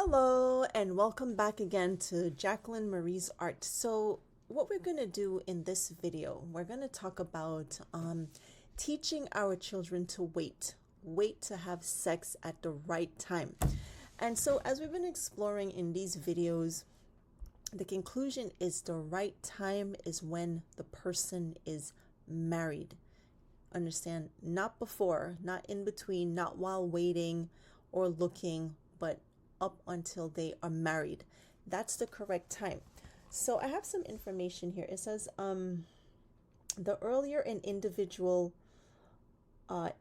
Hello and welcome back again to Jacqueline Marie's Art. So what we're going to do in this video, we're going to talk about teaching our children to wait to have sex at the right time. And so as we've been exploring in these videos, the conclusion is the right time is when the person is married. Understand? Not before, not in between, not while waiting or looking, but up until they are married. That's the correct time. So I have some information here. It says the earlier an individual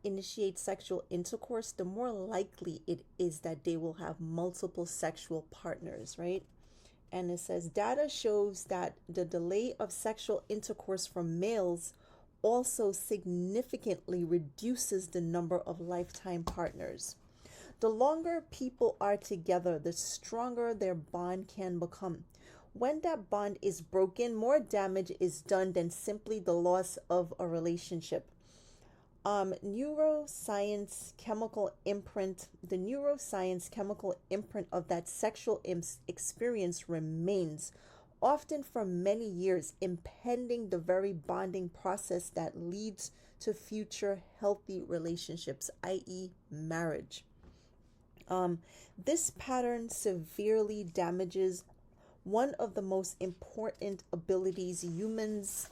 initiates sexual intercourse, the more likely it is that they will have multiple sexual partners, right? And it says data shows that the delay of sexual intercourse for males also significantly reduces the number of lifetime partners. The longer people are together, the stronger their bond can become. When that bond is broken, more damage is done than simply the loss of a relationship. The neuroscience chemical imprint of that sexual experience remains, often for many years, impeding the very bonding process that leads to future healthy relationships, i.e., marriage. This pattern severely damages one of the most important abilities humans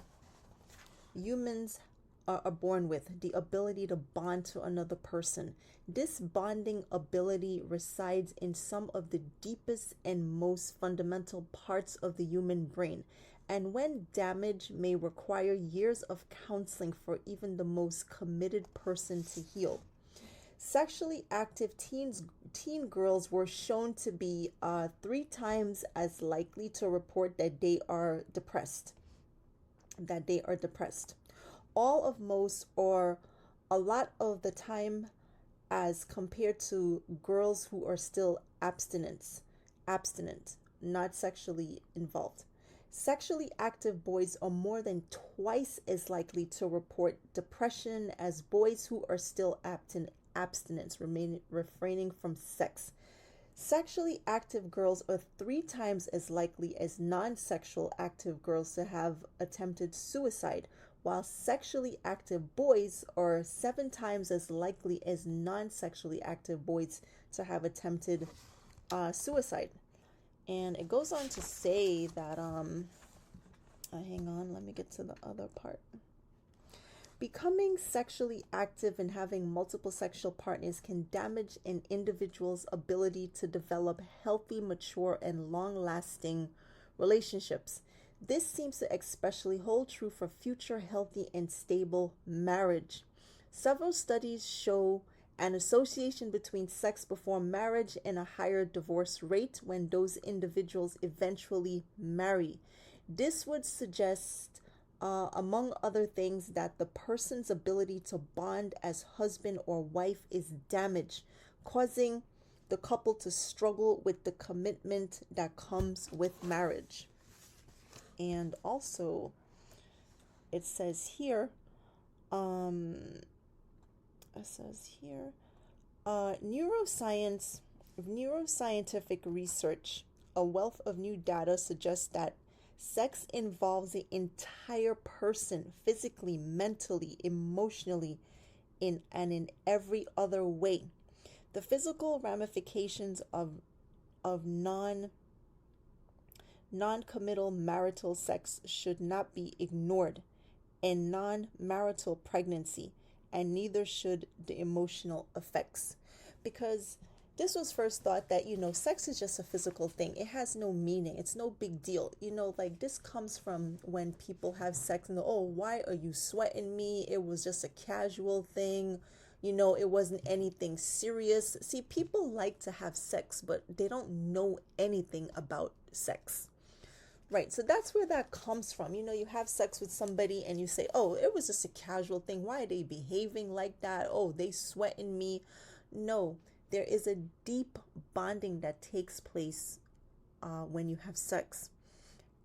are born with, the ability to bond to another person. This bonding ability resides in some of the deepest and most fundamental parts of the human brain, and when damaged may require years of counseling for even the most committed person to heal. Sexually active teen girls were shown to be 3 times as likely to report that they are depressed. All of most or a lot of the time, as compared to girls who are still abstinent, not sexually involved. Sexually active boys are more than twice as likely to report depression as boys who are still abstinence, refraining from sex. Sexually active girls are 3 times as likely as non-sexual active girls to have attempted suicide, while sexually active boys are 7 times as likely as non-sexually active boys to have attempted suicide. And it goes on to say that, hang on, let me get to the other part. Becoming sexually active and having multiple sexual partners can damage an individual's ability to develop healthy, mature, and long-lasting relationships. This seems to especially hold true for future healthy and stable marriage. Several studies show an association between sex before marriage and a higher divorce rate when those individuals eventually marry. This would suggest among other things, that the person's ability to bond as husband or wife is damaged, causing the couple to struggle with the commitment that comes with marriage. And also, it says here, neuroscientific research, a wealth of new data suggests that sex involves the entire person, physically, mentally, emotionally, and in every other way. The physical ramifications of non-committal marital sex should not be ignored, and non-marital pregnancy, and neither should the emotional effects, because this was first thought that, sex is just a physical thing. It has no meaning. It's no big deal. Like this comes from when people have sex and go, oh, why are you sweating me? It was just a casual thing. It wasn't anything serious. See, people like to have sex, but they don't know anything about sex. Right. So that's where that comes from. You have sex with somebody and you say, oh, it was just a casual thing. Why are they behaving like that? Oh, they sweating me. No. There is a deep bonding that takes place when you have sex.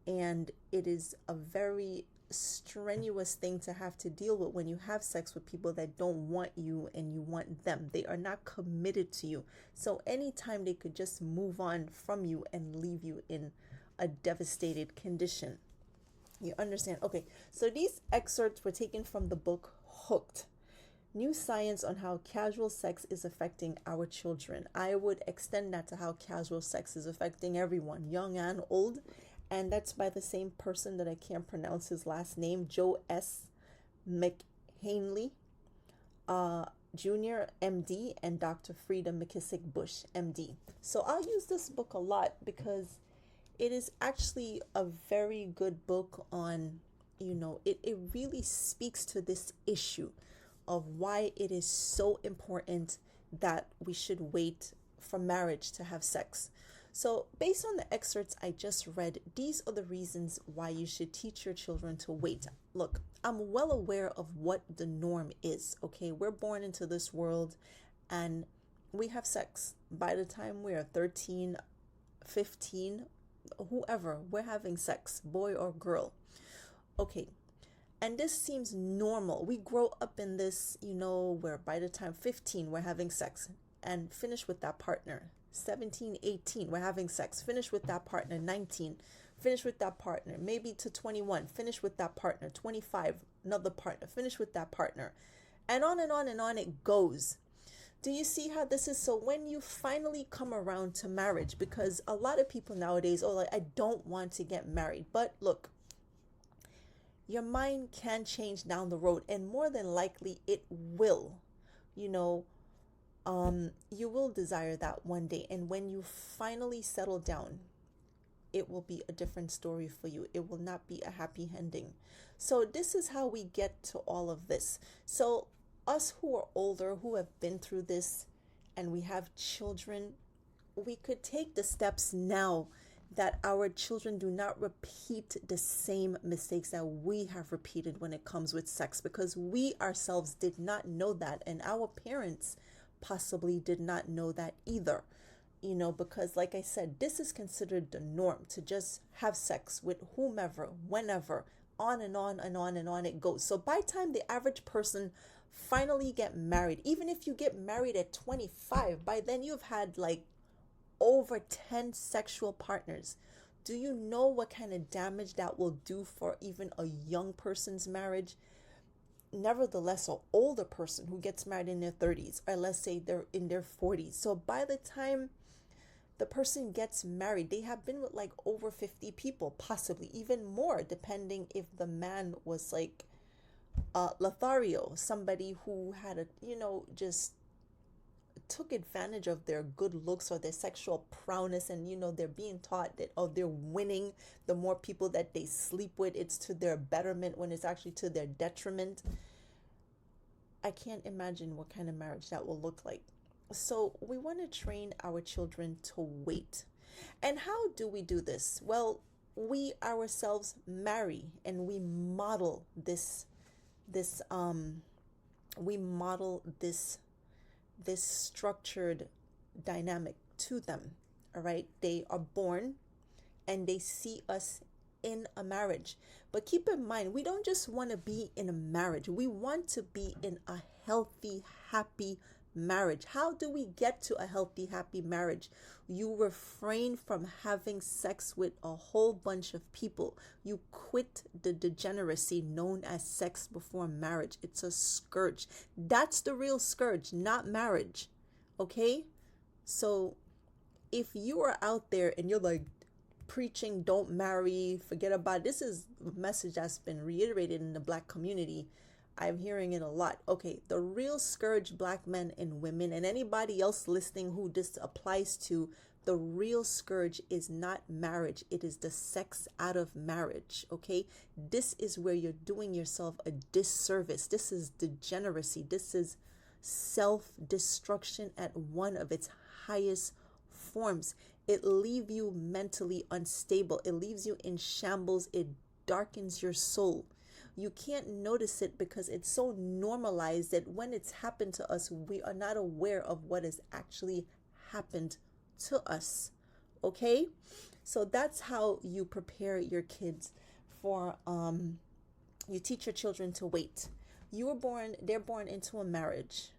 And it is a very strenuous thing to have to deal with when you have sex with people that don't want you and you want them. They are not committed to you. So anytime they could just move on from you and leave you in a devastated condition. You understand? Okay, so these excerpts were taken from the book Hooked: New Science on How Casual Sex is Affecting Our Children. I would extend that to how casual sex is affecting everyone, young and old. And that's by the same person that I can't pronounce his last name, Joe S. McHanley, Jr., MD, and Dr. Frida McKissick Bush, MD. So I'll use this book a lot because it is actually a very good book on, it really speaks to this issue of why it is so important that we should wait for marriage to have sex. So, based on the excerpts I just read, these are the reasons why you should teach your children to wait. Look, I'm well aware of what the norm is, okay? We're born into this world and we have sex. By the time we are 13, 15, whoever, we're having sex, boy or girl. Okay, and this seems normal. We grow up in this, where by the time 15, we're having sex and finish with that partner. 17, 18, we're having sex, finish with that partner. 19, finish with that partner. Maybe to 21, finish with that partner. 25, another partner, finish with that partner. And on and on and on it goes. Do you see how this is? So when you finally come around to marriage, because a lot of people nowadays, I don't want to get married. But look, your mind can change down the road, and more than likely it will. You will desire that one day. And when you finally settle down, it will be a different story for you. It will not be a happy ending. So this is how we get to all of this. So us who are older, who have been through this, and we have children, we could take the steps now that our children do not repeat the same mistakes that we have repeated when it comes with sex, because we ourselves did not know that, and our parents possibly did not know that either. Because like I said, this is considered the norm, to just have sex with whomever, whenever, on and on and on and on it goes. So by the time the average person finally get married, even if you get married at 25, by then you've had like over 10 sexual partners. Do you know what kind of damage that will do for even a young person's marriage? Nevertheless, an older person who gets married in their 30s, or let's say they're in their 40s. So by the time the person gets married, they have been with like over 50 people, possibly even more, depending if the man was like Lothario, somebody who had just took advantage of their good looks or their sexual prowess, and they're being taught that they're winning. The more people that they sleep with, it's to their betterment, when it's actually to their detriment. I can't imagine what kind of marriage that will look like. So we want to train our children to wait. And how do we do this? Well, we ourselves marry, and we model this structured dynamic to them. All right, they are born and they see us in a marriage. But keep in mind, we don't just want to be in a marriage, we want to be in a healthy, happy marriage. How do we get to a healthy, happy marriage? You refrain from having sex with a whole bunch of people. You quit the degeneracy known as sex before marriage. It's a scourge. That's the real scourge, not marriage. Okay? So if you are out there and you're like preaching don't marry, forget about it, this is a message that's been reiterated in the Black community. I'm hearing it a lot. Okay, the real scourge, Black men and women, and anybody else listening who this applies to, the real scourge is not marriage. It is the sex out of marriage. Okay, this is where you're doing yourself a disservice. This is degeneracy. This is self-destruction at one of its highest forms. It leaves you mentally unstable. It leaves you in shambles. It darkens your soul. You can't notice it because it's so normalized that when it's happened to us, we are not aware of what has actually happened to us. Okay? So that's how you prepare your kids for You teach your children to wait. They're born into a marriage,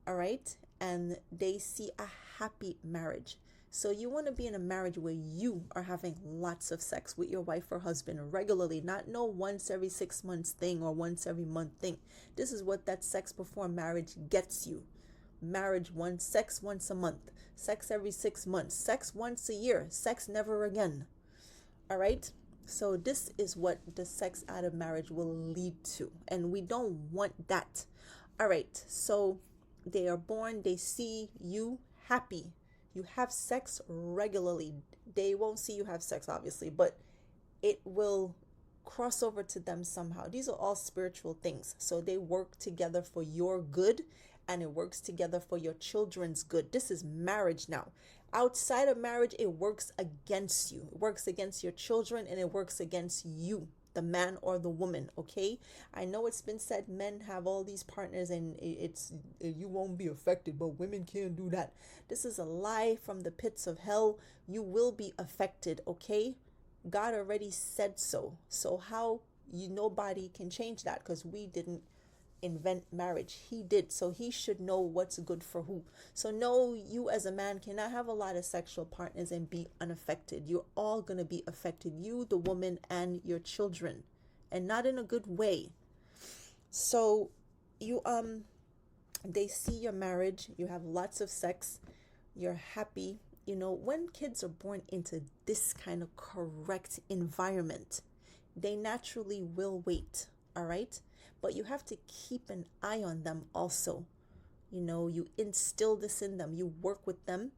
all right? And they see a happy marriage. So you want to be in a marriage where you are having lots of sex with your wife or husband regularly, not no once every 6 months thing or once every month thing. This is what that sex before marriage gets you. Marriage sex once a month, sex every 6 months, sex once a year, sex never again. All right? So this is what the sex out of marriage will lead to. And we don't want that. All right. So they are born, they see you happy. You have sex regularly. They won't see you have sex, obviously, but it will cross over to them somehow. These are all spiritual things. So they work together for your good, and it works together for your children's good. This is marriage now. Outside of marriage, it works against you. It works against your children, and it works against you, the man or the woman. Okay, I know it's been said men have all these partners and it's you won't be affected, but women can't do that. This is a lie from the pits of hell. You will be affected. Okay, God already said so. So how nobody can change that, because we didn't invent marriage. He did. So he should know what's good for who. So no, you as a man cannot have a lot of sexual partners and be unaffected. You're all going to be affected. You, the woman, and your children, and not in a good way. So you they see your marriage, you have lots of sex, you're happy. When kids are born into this kind of correct environment, they naturally will wait. All right? But you have to keep an eye on them also. You instill this in them. You work with them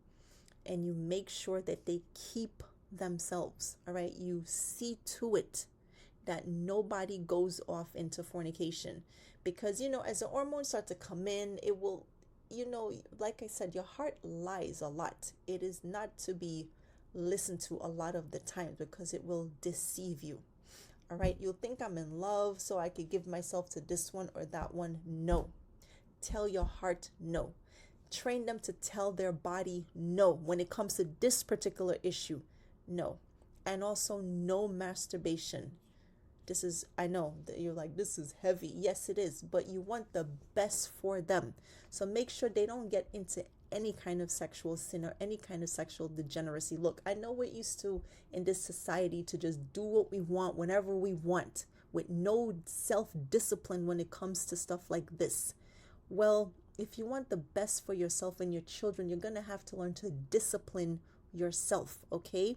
and you make sure that they keep themselves. All right. You see to it that nobody goes off into fornication, because, as the hormones start to come in, it will, like I said, your heart lies a lot. It is not to be listened to a lot of the time, because it will deceive you. All right, you'll think I'm in love, so I could give myself to this one or that one. No. Tell your heart no. Train them to tell their body no when it comes to this particular issue. No. And also no masturbation. I know that you're like, this is heavy. Yes, it is, but you want the best for them. So make sure they don't get into any kind of sexual sin or any kind of sexual degeneracy. Look, I know we're used to in this society to just do what we want whenever we want, with no self-discipline when it comes to stuff like this. Well, if you want the best for yourself and your children, you're going to have to learn to discipline yourself, okay?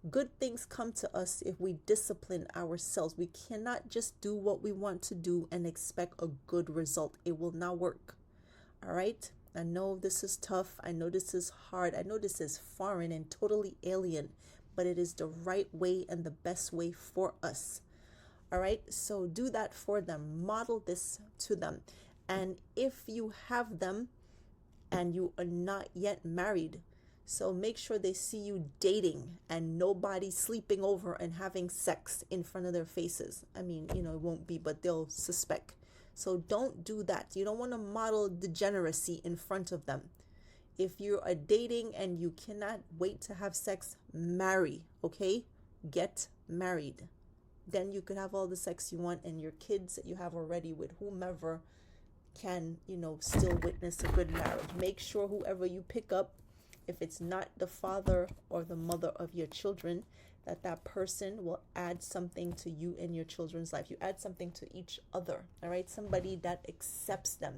Good things come to us if we discipline ourselves. We cannot just do what we want to do and expect a good result. It will not work. All right? I know this is tough. I know this is hard. I know this is foreign and totally alien, but it is the right way and the best way for us. All right? So do that for them. Model this to them. And if you have them and you are not yet married, so make sure they see you dating and nobody sleeping over and having sex in front of their faces. I mean, it won't be, but they'll suspect. So don't do that. You don't want to model degeneracy in front of them. If you are dating and you cannot wait to have sex, marry, okay? Get married. Then you could have all the sex you want, and your kids that you have already with whomever can, still witness a good marriage. Make sure whoever you pick up, if it's not the father or the mother of your children, that person will add something to you and your children's life. You add something to each other, all right? Somebody that accepts them,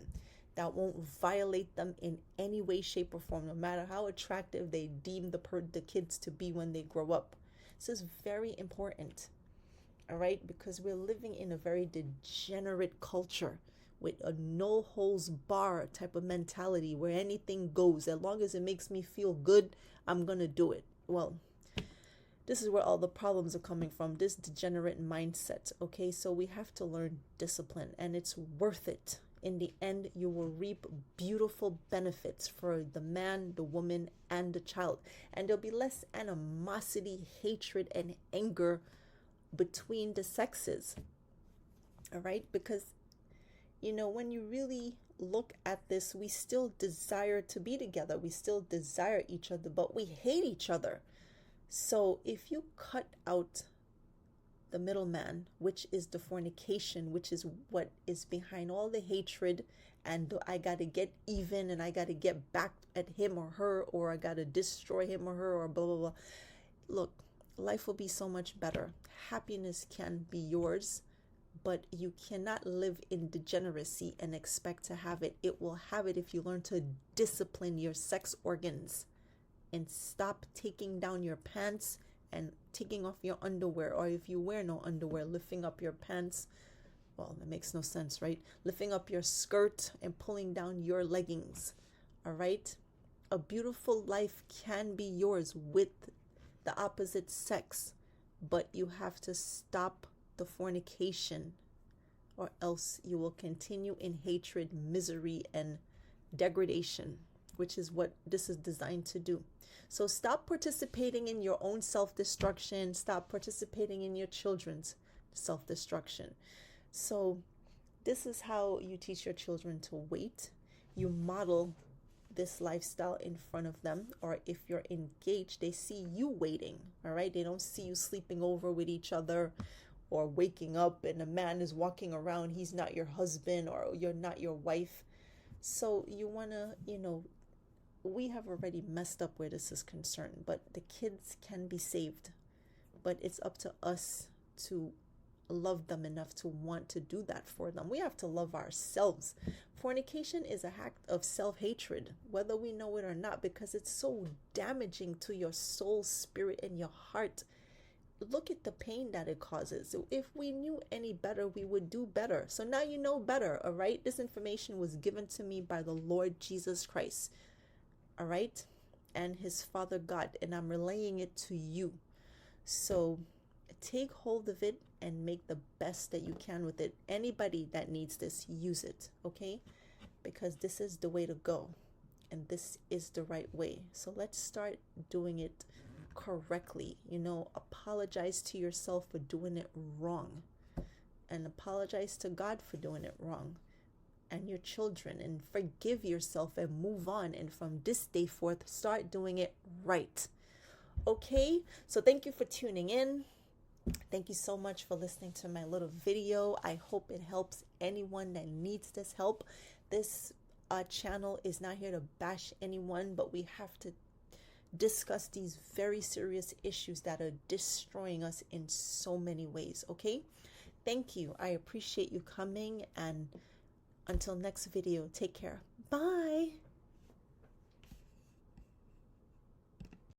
that won't violate them in any way, shape, or form, no matter how attractive they deem the kids to be when they grow up. This is very important, all right? Because we're living in a very degenerate culture with a no holds bar type of mentality where anything goes. As long as it makes me feel good, I'm going to do it. Well, this is where all the problems are coming from, this degenerate mindset, okay? So we have to learn discipline, and it's worth it. In the end, you will reap beautiful benefits for the man, the woman, and the child. And there'll be less animosity, hatred, and anger between the sexes, all right? Because, when you really look at this, we still desire to be together. We still desire each other, but we hate each other. So if you cut out the middleman, which is the fornication, which is what is behind all the hatred. And I got to get even, and I got to get back at him or her, or I got to destroy him or her, or blah, blah, blah. Look, life will be so much better. Happiness can be yours, but you cannot live in degeneracy and expect to have it. It will have it if you learn to discipline your sex organs and stop taking down your pants and taking off your underwear, or if you wear no underwear, lifting up your pants. Well, that makes no sense, right? Lifting up your skirt and pulling down your leggings. All right? A beautiful life can be yours with the opposite sex, but you have to stop the fornication, or else you will continue in hatred, misery, and degradation, which is what this is designed to do. So stop participating in your own self-destruction. Stop participating in your children's self-destruction. So this is how you teach your children to wait. You model this lifestyle in front of them, or if you're engaged, they see you waiting. All right, they don't see you sleeping over with each other or waking up and a man is walking around. He's not your husband, or you're not your wife. So you want to, we have already messed up where this is concerned, but the kids can be saved. But it's up to us to love them enough to want to do that for them. We have to love ourselves. Fornication is an act of self-hatred, whether we know it or not, because it's so damaging to your soul, spirit, and your heart. Look at the pain that it causes. If we knew any better, we would do better. So now you know better, all right? This information was given to me by the Lord Jesus Christ, all right? And his Father God, and I'm relaying it to you. So take hold of it and make the best that you can with it. Anybody that needs this, use it, okay? Because this is the way to go, and this is the right way. So let's start doing it correctly. Apologize to yourself for doing it wrong, and apologize to God for doing it wrong, and your children, and forgive yourself and move on. And from this day forth, start doing it right. Okay, so thank you for tuning in. Thank you so much for listening to my little video. I hope it helps anyone that needs this help. This channel is not here to bash anyone, but we have to discuss these very serious issues that are destroying us in so many ways. Okay, thank you. I appreciate you coming, and until next video, take care. Bye.